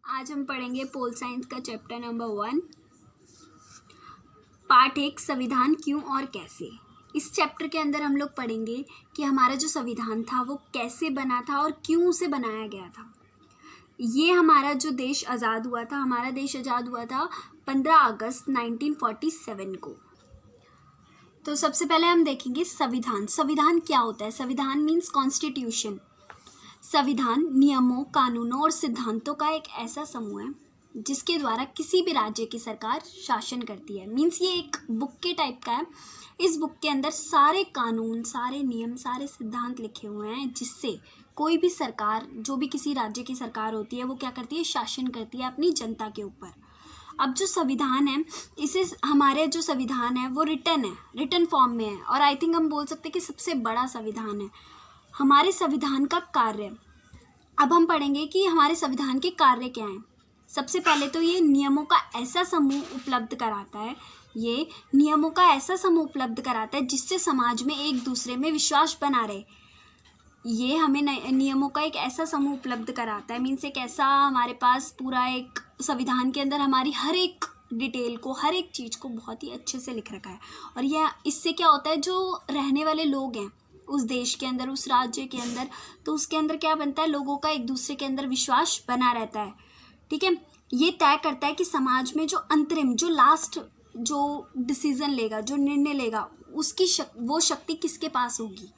आज हम पढ़ेंगे पोल साइंस का चैप्टर नंबर 1 पार्ट 1 संविधान क्यों और कैसे। इस चैप्टर के अंदर हम लोग पढ़ेंगे कि हमारा जो संविधान था वो कैसे बना था और क्यों उसे बनाया गया था। ये हमारा जो देश आज़ाद हुआ था, हमारा देश आज़ाद हुआ था 15 अगस्त 1947 को। तो सबसे पहले हम देखेंगे संविधान। संविधान क्या होता है? संविधान मीन्स कॉन्स्टिट्यूशन। संविधान नियमों, कानूनों और सिद्धांतों का एक ऐसा समूह है जिसके द्वारा किसी भी राज्य की सरकार शासन करती है। मीन्स ये एक बुक के टाइप का है। इस बुक के अंदर सारे कानून, सारे नियम, सारे सिद्धांत लिखे हुए हैं जिससे कोई भी सरकार, जो भी किसी राज्य की सरकार होती है, वो क्या करती है? शासन करती है अपनी जनता के ऊपर। अब जो संविधान है, इसे हमारे जो संविधान है वो रिटन फॉर्म में है और आई थिंक हम बोल सकते हैं कि सबसे बड़ा संविधान है। हमारे संविधान का कार्य, अब हम पढ़ेंगे कि हमारे संविधान के कार्य क्या हैं। सबसे पहले तो ये नियमों का ऐसा समूह उपलब्ध कराता है। ये नियमों का ऐसा समूह उपलब्ध कराता है जिससे समाज में एक दूसरे में विश्वास बना रहे। ये हमें नियमों का एक ऐसा समूह उपलब्ध कराता है। मीन्स एक ऐसा हमारे पास पूरा एक संविधान के अंदर हमारी हर एक डिटेल को, हर एक चीज़ को बहुत ही अच्छे से लिख रखा है। और यह इससे क्या होता है, जो रहने वाले लोग हैं उस देश के अंदर, उस राज्य के अंदर, तो उसके अंदर क्या बनता है? लोगों का एक दूसरे के अंदर विश्वास बना रहता है। ठीक है, ये तय करता है कि समाज में जो अंतरिम, जो लास्ट जो डिसीजन लेगा, जो निर्णय लेगा, उसकी वो शक्ति किसके पास होगी।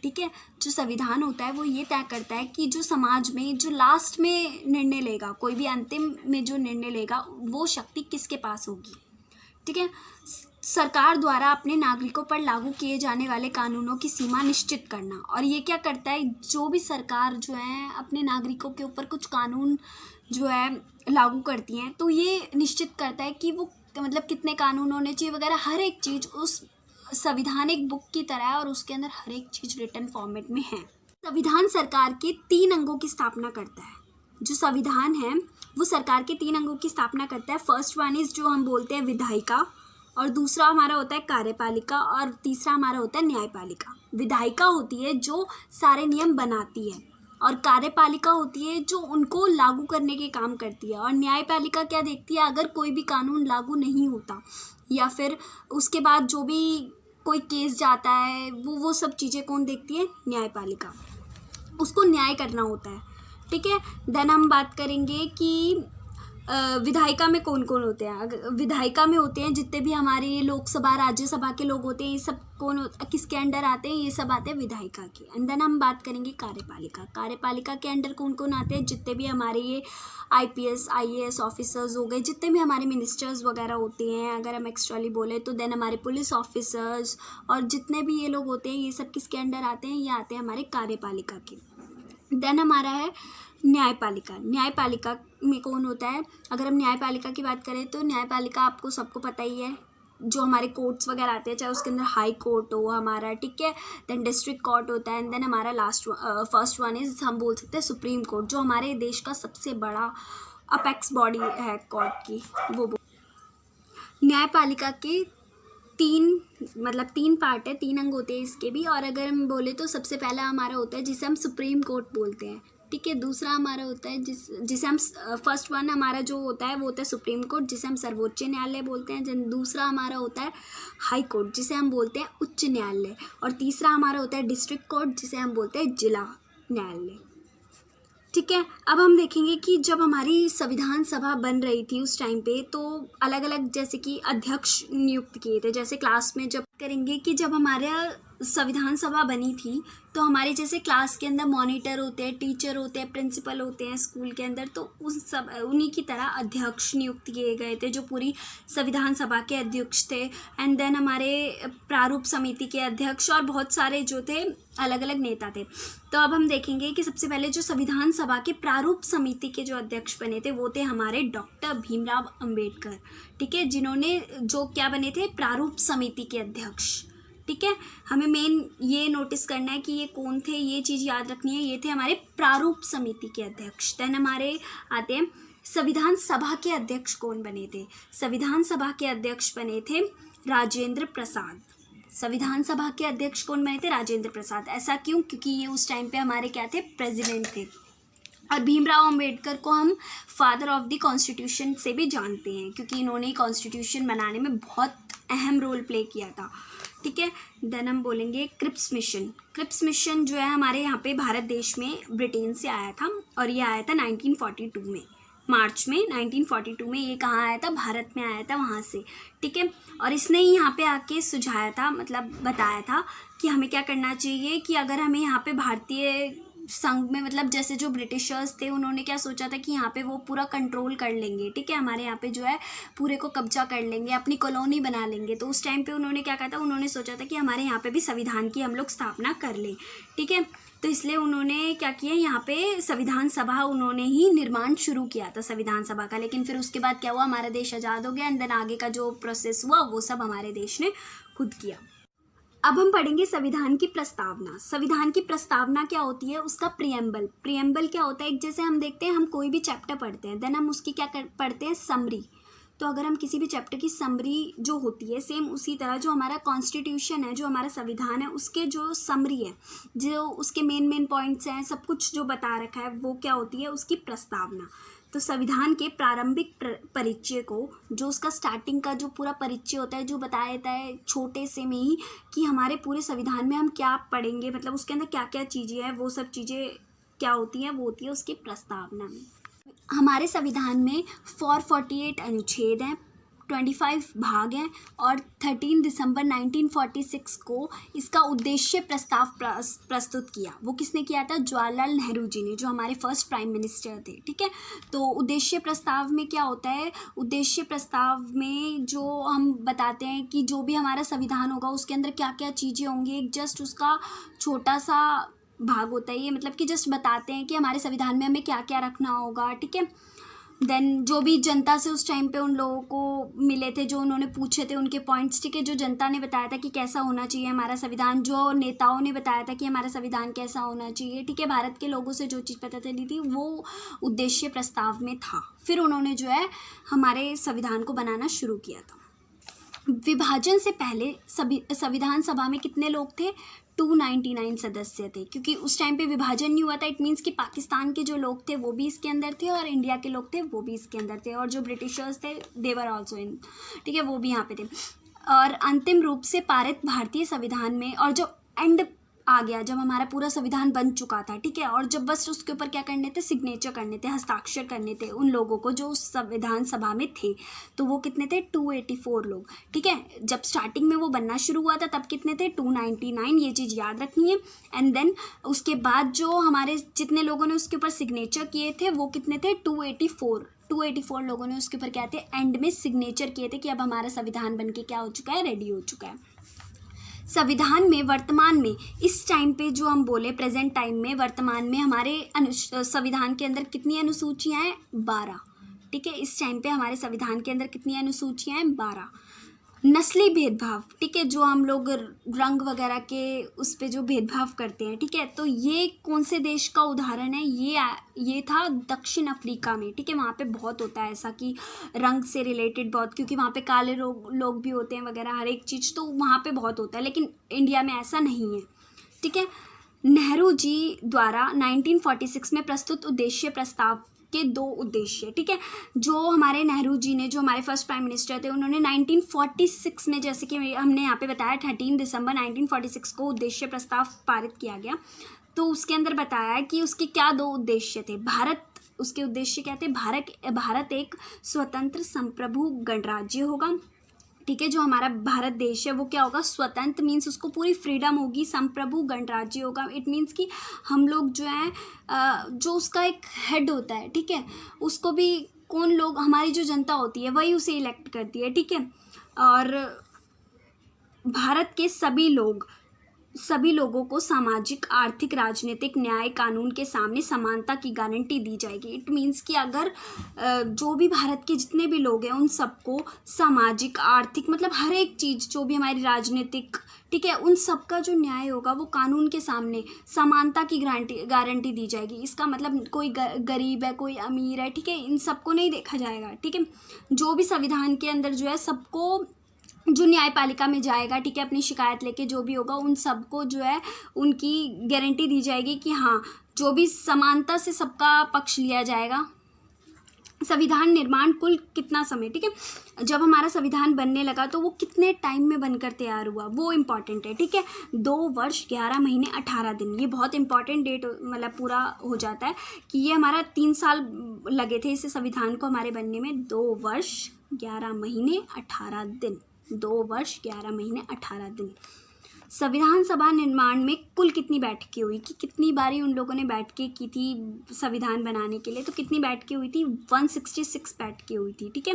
ठीक है, जो संविधान होता है वो ये तय करता है कि जो समाज में जो लास्ट में निर्णय लेगा, कोई भी अंतिम में जो निर्णय लेगा, वो शक्ति किसके पास होगी। ठीक है, सरकार द्वारा अपने नागरिकों पर लागू किए जाने वाले कानूनों की सीमा निश्चित करना। और ये क्या करता है, जो भी सरकार जो है अपने नागरिकों के ऊपर कुछ कानून जो है लागू करती हैं, तो ये निश्चित करता है कि वो मतलब कितने कानून होने चाहिए वगैरह। हर एक चीज़ उस संविधान एक बुक की तरह है और उसके अंदर हर एक चीज़ रिटन फॉर्मेट में है। संविधान सरकार के 3 अंगों की स्थापना करता है। जो संविधान है वो सरकार के 3 अंगों की स्थापना करता है। फर्स्ट वन इज जो हम बोलते हैं विधायिका, और दूसरा हमारा होता है कार्यपालिका, और तीसरा हमारा होता है न्यायपालिका। विधायिका होती है जो सारे नियम बनाती है, और कार्यपालिका होती है जो उनको लागू करने के काम करती है, और न्यायपालिका क्या देखती है, अगर कोई भी कानून लागू नहीं होता या फिर उसके बाद जो भी कोई केस जाता है, वो सब चीज़ें कौन देखती है? न्यायपालिका। उसको न्याय करना होता है। ठीक है, देन हम बात करेंगे कि विधायिका में कौन कौन होते हैं। अगर विधायिका में होते हैं जितने भी हमारे लोकसभा, राज्यसभा के लोग होते हैं, ये सब किसके अंडर आते हैं? ये सब आते हैं विधायिका के। एंड देन हम बात करेंगे कार्यपालिका। कार्यपालिका के अंडर कौन कौन आते हैं? जितने भी हमारे ये IPS IAS ऑफिसर्स हो गए, जितने भी हमारे मिनिस्टर्स वगैरह होते हैं, अगर हम एक्स्ट्राली बोले तो। देन हमारे पुलिस ऑफिसर्स और जितने भी ये लोग होते हैं, ये सब किसके अंडर आते हैं? ये आते हैं हमारे कार्यपालिका के। देन हमारा है न्यायपालिका। न्यायपालिका में कौन होता है? अगर हम न्यायपालिका की बात करें तो न्यायपालिका आपको सबको पता ही है, जो हमारे कोर्ट्स वगैरह आते हैं, चाहे उसके अंदर हाई कोर्ट हो हमारा, ठीक है, देन डिस्ट्रिक्ट कोर्ट होता है, एंड देन हमारा फर्स्ट वन इज हम बोल सकते हैं सुप्रीम कोर्ट, जो हमारे देश का सबसे बड़ा अपेक्स बॉडी है कोर्ट की, वो। न्यायपालिका के 3 पार्ट है, 3 अंग होते हैं इसके भी। और अगर हम बोले तो सबसे पहला हमारा होता है जिसे हम सुप्रीम कोर्ट बोलते हैं। ठीक है, दूसरा हमारा होता है जिसे हम फर्स्ट वन हमारा जो होता है वो होता है सुप्रीम कोर्ट, जिसे हम सर्वोच्च न्यायालय बोलते हैं। दूसरा हमारा होता है हाई कोर्ट, जिसे हम बोलते हैं उच्च न्यायालय। और तीसरा हमारा होता है डिस्ट्रिक्ट कोर्ट, जिसे हम बोलते हैं जिला न्यायालय। ठीक है, अब हम देखेंगे कि जब हमारी संविधान सभा बन रही थी उस टाइम पे, तो अलग अलग जैसे कि अध्यक्ष नियुक्त किए थे। जैसे क्लास में जब करेंगे कि जब हमारा संविधान सभा बनी थी तो हमारे जैसे क्लास के अंदर मॉनिटर होते हैं, टीचर होते हैं, प्रिंसिपल होते हैं स्कूल के अंदर, तो उन्हीं की तरह अध्यक्ष नियुक्त किए गए थे जो पूरी संविधान सभा के अध्यक्ष थे। एंड देन हमारे प्रारूप समिति के अध्यक्ष और बहुत सारे जो थे अलग अलग नेता थे। तो अब हम देखेंगे कि सबसे पहले जो संविधान सभा के प्रारूप समिति के जो अध्यक्ष बने थे वो थे हमारे डॉक्टर भीमराव अंबेडकर। ठीक है, जिन्होंने जो क्या बने थे? प्रारूप समिति के अध्यक्ष। ठीक है, हमें मेन ये नोटिस करना है कि ये कौन थे, ये चीज़ याद रखनी है। ये थे हमारे प्रारूप समिति के अध्यक्ष। देन हमारे आते हैं संविधान सभा के अध्यक्ष कौन बने थे? संविधान सभा के अध्यक्ष बने थे राजेंद्र प्रसाद। संविधान सभा के अध्यक्ष कौन बने थे? राजेंद्र प्रसाद। ऐसा क्यों? क्योंकि ये उस टाइम पे हमारे क्या थे? प्रेसिडेंट थे। और भीमराव अंबेडकर को हम फादर ऑफ द कॉन्स्टिट्यूशन से भी जानते हैं, क्योंकि इन्होंने कॉन्स्टिट्यूशन बनाने में बहुत अहम रोल प्ले किया था। ठीक है, देन हम बोलेंगे क्रिप्स मिशन। क्रिप्स मिशन जो है हमारे यहाँ पे भारत देश में ब्रिटेन से आया था, और ये आया था 1942 में, मार्च में 1942 में ये कहाँ आया था, भारत में आया था वहाँ से। ठीक है, और इसने ही यहाँ पे आके सुझाया था, मतलब बताया था कि हमें क्या करना चाहिए, कि अगर हमें यहाँ पे भारतीय संघ में, मतलब जैसे जो ब्रिटिशर्स थे उन्होंने क्या सोचा था कि यहाँ पे वो पूरा कंट्रोल कर लेंगे। ठीक है, हमारे यहाँ पे जो है पूरे को कब्जा कर लेंगे, अपनी कॉलोनी बना लेंगे। तो उस टाइम पे उन्होंने क्या कहा था, उन्होंने सोचा था कि हमारे यहाँ पे भी संविधान की हम लोग स्थापना कर लें। ठीक है, तो इसलिए उन्होंने क्या किया, यहाँ पे संविधान सभा उन्होंने ही निर्माण शुरू किया था संविधान सभा का। लेकिन फिर उसके बाद क्या हुआ, हमारा देश आज़ाद हो गया, एंड देन आगे का जो प्रोसेस हुआ वो सब हमारे देश ने खुद किया। अब हम पढ़ेंगे संविधान की प्रस्तावना। संविधान की प्रस्तावना क्या होती है, उसका प्रियम्बल। प्रियम्बल क्या होता है, एक जैसे हम देखते हैं हम कोई भी चैप्टर पढ़ते हैं, देन हम उसकी पढ़ते हैं समरी। तो अगर हम किसी भी चैप्टर की समरी जो होती है, सेम उसी तरह जो हमारा कॉन्स्टिट्यूशन है, जो हमारा संविधान है, उसके जो समरी है, जो उसके मेन पॉइंट्स हैं, सब कुछ जो बता रखा है, वो क्या होती है, उसकी प्रस्तावना। तो संविधान के प्रारंभिक परिचय को, जो उसका स्टार्टिंग का जो पूरा परिचय होता है, जो बताया जाता है छोटे से में ही कि हमारे पूरे संविधान में हम क्या पढ़ेंगे, मतलब उसके अंदर क्या क्या चीज़ें हैं, वो सब चीज़ें क्या होती हैं, वो होती है उसकी प्रस्तावना में। हमारे संविधान में 448 अनुच्छेद हैं, 25 भाग हैं, और 13 दिसंबर 1946 को इसका उद्देश्य प्रस्ताव प्रस्तुत किया। वो किसने किया था, जवाहरलाल नेहरू जी ने, जो हमारे फर्स्ट प्राइम मिनिस्टर थे। ठीक है, तो उद्देश्य प्रस्ताव में क्या होता है, उद्देश्य प्रस्ताव में जो हम बताते हैं कि जो भी हमारा संविधान होगा उसके अंदर क्या क्या चीज़ें होंगी, एक जस्ट उसका छोटा सा भाग होता है ये, मतलब कि जस्ट बताते हैं कि हमारे संविधान में हमें क्या क्या रखना होगा। ठीक है, देन जो भी जनता से उस टाइम पे उन लोगों को मिले थे, जो उन्होंने पूछे थे उनके पॉइंट्स, ठीक है, जो जनता ने बताया था कि कैसा होना चाहिए हमारा संविधान, जो नेताओं ने बताया था कि हमारा संविधान कैसा होना चाहिए। ठीक है, भारत के लोगों से जो चीज़ पता चली थी वो उद्देश्य प्रस्ताव में था। फिर उन्होंने जो है हमारे संविधान को बनाना शुरू किया था। विभाजन से पहले संविधान सभा में कितने लोग थे, 299 सदस्य थे, क्योंकि उस टाइम पे विभाजन नहीं हुआ था। इट मीन्स कि पाकिस्तान के जो लोग थे वो भी इसके अंदर थे, और इंडिया के लोग थे वो भी इसके अंदर थे, और जो ब्रिटिशर्स थे देवर आल्सो इन, ठीक है, वो भी यहाँ पे थे। और अंतिम रूप से पारित भारतीय संविधान में, और जो एंड आ गया जब हमारा पूरा संविधान बन चुका था, ठीक है, और जब बस उसके ऊपर क्या करने थे, सिग्नेचर करने थे, हस्ताक्षर करने थे उन लोगों को जो उस संविधान सभा में थे। तो वो कितने थे, 284 लोग। ठीक है, जब स्टार्टिंग में वो बनना शुरू हुआ था तब कितने थे, 299, ये चीज़ याद रखनी है। एंड देन उसके बाद जो हमारे जितने लोगों ने उसके ऊपर सिग्नेचर किए थे वो कितने थे, 284 लोगों ने उसके ऊपर क्या थे, एंड में सिग्नेचर किए थे कि अब हमारा संविधान बन के क्या हो चुका है, रेडी हो चुका है। संविधान में वर्तमान में इस टाइम पे जो हम बोले प्रेजेंट टाइम में, वर्तमान में हमारे संविधान के अंदर कितनी अनुसूचियाँ हैं, 12। ठीक है, इस टाइम पे हमारे संविधान के अंदर कितनी अनुसूचियाँ हैं, 12। नस्ली भेदभाव, ठीक है, जो हम लोग रंग वगैरह के उस पे जो भेदभाव करते हैं, ठीक है, तो ये कौन से देश का उदाहरण है, ये था दक्षिण अफ्रीका में। ठीक है, वहाँ पे बहुत होता है ऐसा कि रंग से रिलेटेड बहुत, क्योंकि वहाँ पे काले लोग भी होते हैं वगैरह, हर एक चीज़ तो वहाँ पे बहुत होता है, लेकिन इंडिया में ऐसा नहीं है। ठीक है, नेहरू जी द्वारा 1946 में प्रस्तुत उद्देश्य प्रस्ताव के 2 उद्देश्य, ठीक है, जो हमारे नेहरू जी ने, जो हमारे फर्स्ट प्राइम मिनिस्टर थे, उन्होंने 1946 में, जैसे कि हमने यहाँ पे बताया 13 दिसंबर 1946 को उद्देश्य प्रस्ताव पारित किया गया। तो उसके अंदर बताया कि उसके क्या 2 उद्देश्य थे। उसके उद्देश्य क्या थे, भारत एक स्वतंत्र संप्रभु गणराज्य होगा। ठीक है, जो हमारा भारत देश है वो क्या होगा, स्वतंत्र, मीन्स उसको पूरी फ्रीडम होगी, संप्रभु गणराज्य होगा। इट मीन्स कि हम लोग जो है जो उसका एक हेड होता है, ठीक है, उसको भी कौन लोग, हमारी जो जनता होती है वही उसे इलेक्ट करती है। ठीक है, और भारत के सभी लोगों को सामाजिक, आर्थिक, राजनीतिक, न्याय, कानून के सामने समानता की गारंटी दी जाएगी। इट मीन्स कि अगर जो भी भारत के जितने भी लोग हैं उन सबको सामाजिक, आर्थिक, मतलब हर एक चीज़, जो भी हमारी राजनीतिक, ठीक है, उन सबका जो न्याय होगा वो कानून के सामने समानता की गारंटी दी जाएगी। इसका मतलब कोई गरीब है, कोई अमीर है, ठीक है, इन सबको नहीं देखा जाएगा। ठीक है, जो भी संविधान के अंदर जो है सबको, जो न्यायपालिका में जाएगा, ठीक है, अपनी शिकायत लेके जो भी होगा उन सबको जो है उनकी गारंटी दी जाएगी कि हाँ जो भी समानता से सबका पक्ष लिया जाएगा। संविधान निर्माण कुल कितना समय, ठीक है, जब हमारा संविधान बनने लगा तो वो कितने टाइम में बनकर तैयार हुआ वो इम्पॉर्टेंट है, ठीक है। 2 वर्ष 11 महीने 18 दिन, ये बहुत इंपॉर्टेंट डेट मतलब पूरा हो जाता है कि ये हमारा 3 साल लगे थे इस संविधान को हमारे बनने में। 2 वर्ष 11 महीने 18 दिन, 2 वर्ष 11 महीने 18 दिन। संविधान सभा निर्माण में कुल कितनी बैठकें हुई, कि कितनी बारी उन लोगों ने बैठकें की थी संविधान बनाने के लिए, तो कितनी बैठकें हुई थी, 166 बैठकें हुई थी, ठीक है।